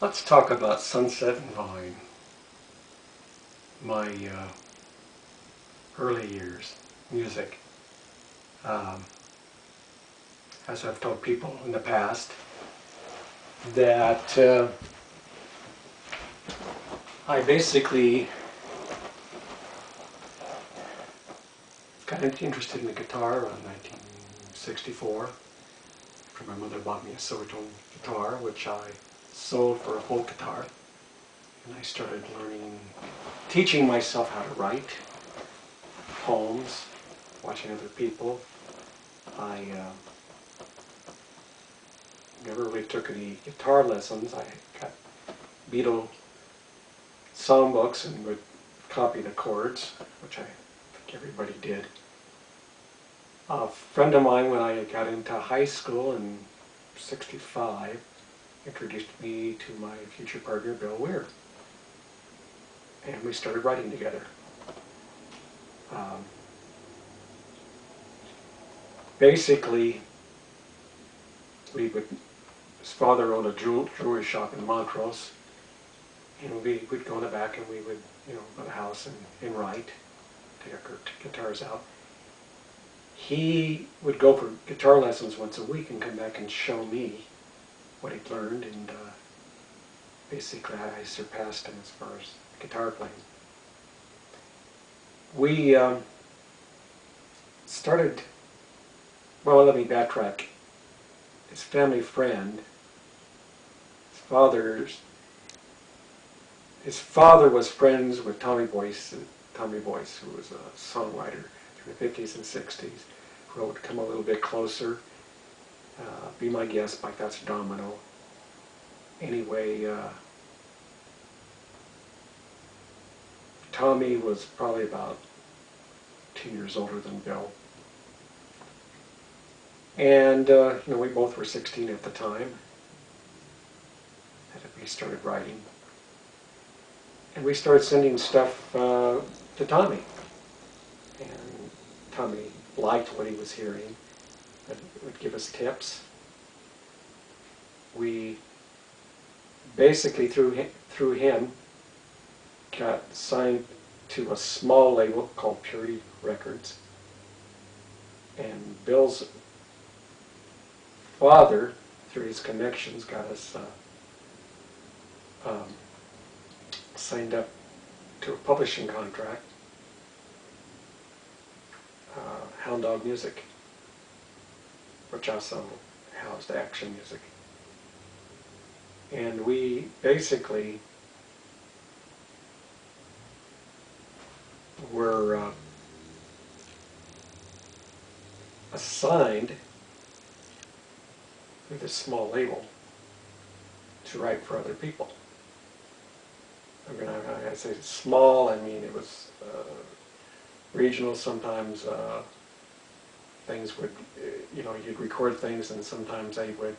Let's talk about Sunset and Vine, my early years, music. Um, as I've told people in the past, that I basically got interested in the guitar around 1964, after my mother bought me a Silvertone guitar, which I sold for a folk guitar. And I started teaching myself how to write poems, watching other people. I never really took any guitar lessons. I got Beatle songbooks and would copy the chords, which I think everybody did. A friend of mine, when I got into high school in '65, introduced me to my future partner, Bill Weir. And we started writing together. Basically, his father owned a jewelry shop in Montrose, and we would go in the back and we would, go to the house and write, take our guitars out. He would go for guitar lessons once a week and come back and show me what he'd learned, and basically I surpassed him as far as guitar playing. We started, well, let me backtrack. His family friend, his father was friends with Tommy Boyce, who was a songwriter through the 50s and 60s, who wrote Come a Little Bit Closer, Be My Guest by Fats Domino. Anyway, Tommy was probably about 2 years older than Bill. And, we both were 16 at the time, and we started writing. And we started sending stuff to Tommy. And Tommy liked what he was hearing, and would give us tips. We basically, through him, got signed to a small label called Purity Records. And Bill's father, through his connections, got us signed up to a publishing contract, Hound Dog Music, which also housed Action Music. And we basically were assigned through this small label to write for other people. I say small, I mean it was regional. Sometimes things would, you'd record things, and sometimes they would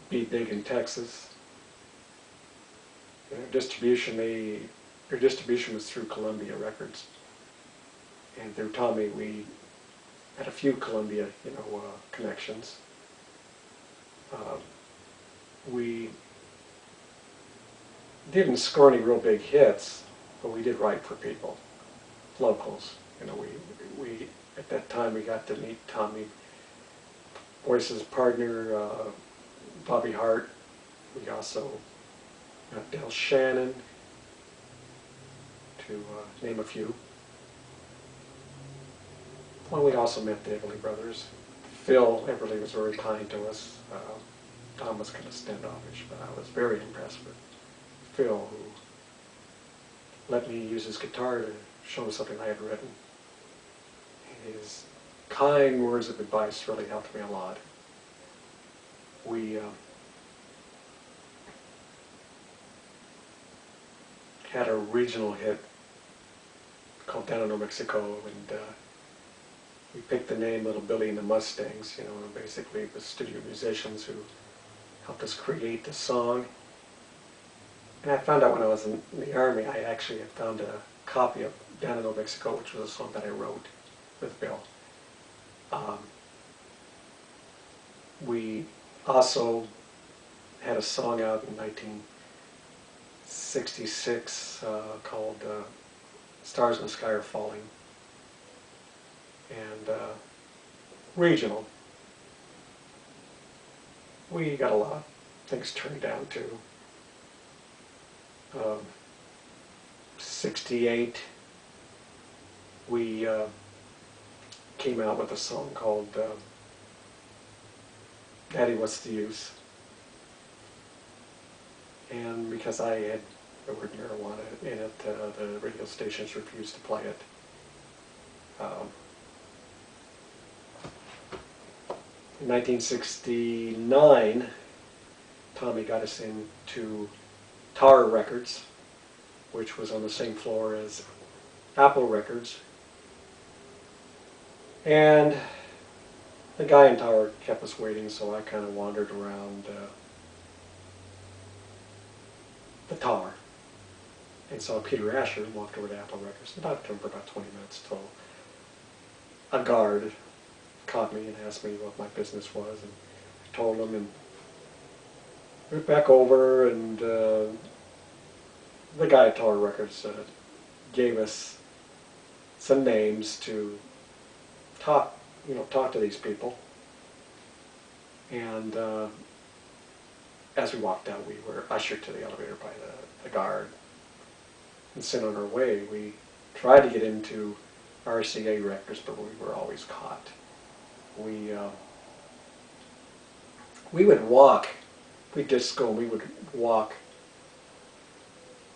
be big in Texas. Their distribution was through Columbia Records. And through Tommy, we had a few Columbia, connections. We didn't score any real big hits, but we did write for people, locals. We at that time we got to meet Tommy Boyce's partner, Bobby Hart. We also met Del Shannon, to name a few. Well, we also met the Everly Brothers. Phil Everly was very kind to us. Tom was kind of standoffish, but I was very impressed with Phil, who let me use his guitar to show him something I had written. His kind words of advice really helped me a lot. We had a regional hit called Down in New Mexico, and we picked the name Little Billy and the Mustangs. Basically it was studio musicians who helped us create the song. And I found out when I was in the Army, I actually had found a copy of Down in New Mexico, which was a song that I wrote with Bill. We also had a song out in 1966 called Stars in the Sky Are Falling, and regional. We got a lot of things turned down too. 68, we came out with a song called Daddy, What's the Use? And because I had the word marijuana in it, the radio stations refused to play it. In 1969, Tommy got us into Tower Records, which was on the same floor as Apple Records. And the guy in Tower kept us waiting, so I kind of wandered around the Tower and saw Peter Asher and walked over to Apple Records and talked to him for about 20 minutes till a guard caught me and asked me what my business was, and I told him, and went back over, and the guy at Tower Records gave us some names to talk to these people. And as we walked out, we were ushered to the elevator by the guard and sent on our way. We tried to get into RCA Records, but we were always caught. We would walk. We'd just go and we would walk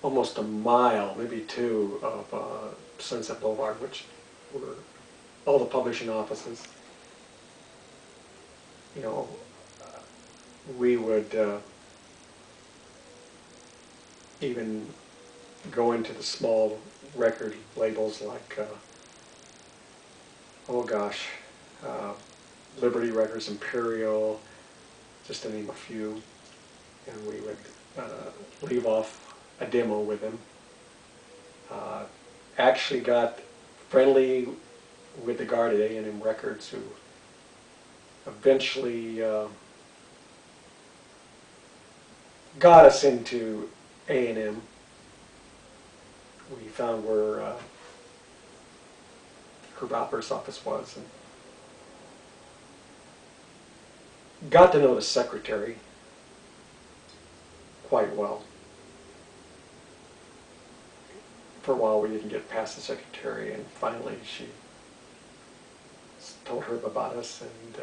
almost a mile, maybe two, of Sunset Boulevard, which were all the publishing offices. You know, we would even go into the small record labels like, Liberty Records, Imperial, just to name a few, and we would leave off a demo with them. Actually got friendly with the guard at A&M Records, who eventually got us into A&M. We found where Herb Alpert's office was, and got to know the secretary quite well. For a while we didn't get past the secretary, and finally she told Herb about us, and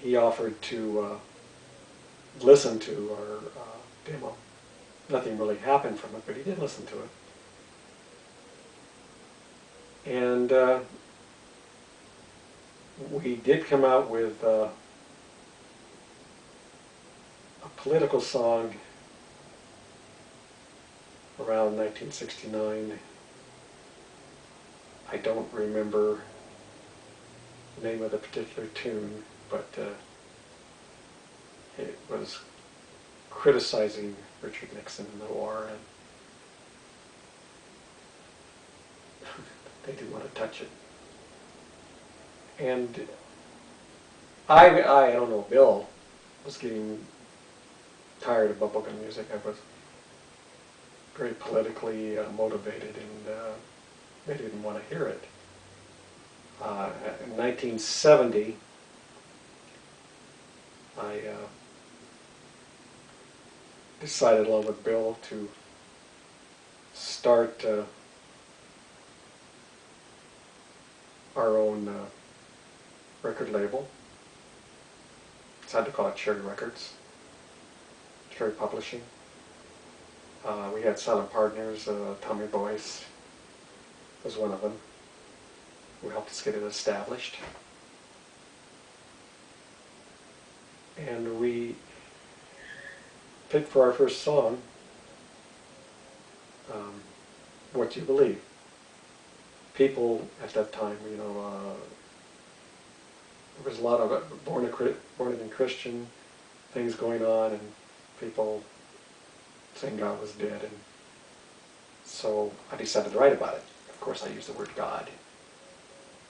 he offered to listen to our demo. Nothing really happened from it, but he did listen to it. And we did come out with a political song around 1969. I don't remember the name of the particular tune, but it was criticizing Richard Nixon in the war, and they didn't want to touch it. And I don't know, Bill was getting tired of bubblegum music. I was very politically motivated, and they didn't want to hear it. In 1970, I decided, along with Bill, to start our own record label. Decided to call it Cherry Records, Cherry Publishing. We had silent partners. Tommy Boyce was one of them, who helped us get it established. And we picked for our first song, What You Believe. People at that time, you know, there was a lot of born again Christian things going on, and people saying God was dead, and so I decided to write about it. Of course, I used the word God,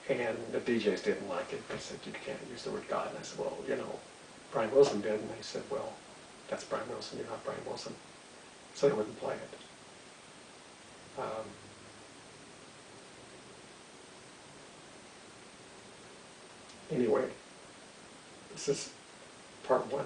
and the DJs didn't like it. They said, you can't use the word God, and I said, well, you know, Brian Wilson did, and they said, well, that's Brian Wilson, you're not Brian Wilson. So they wouldn't play it. Anyway, this is part one.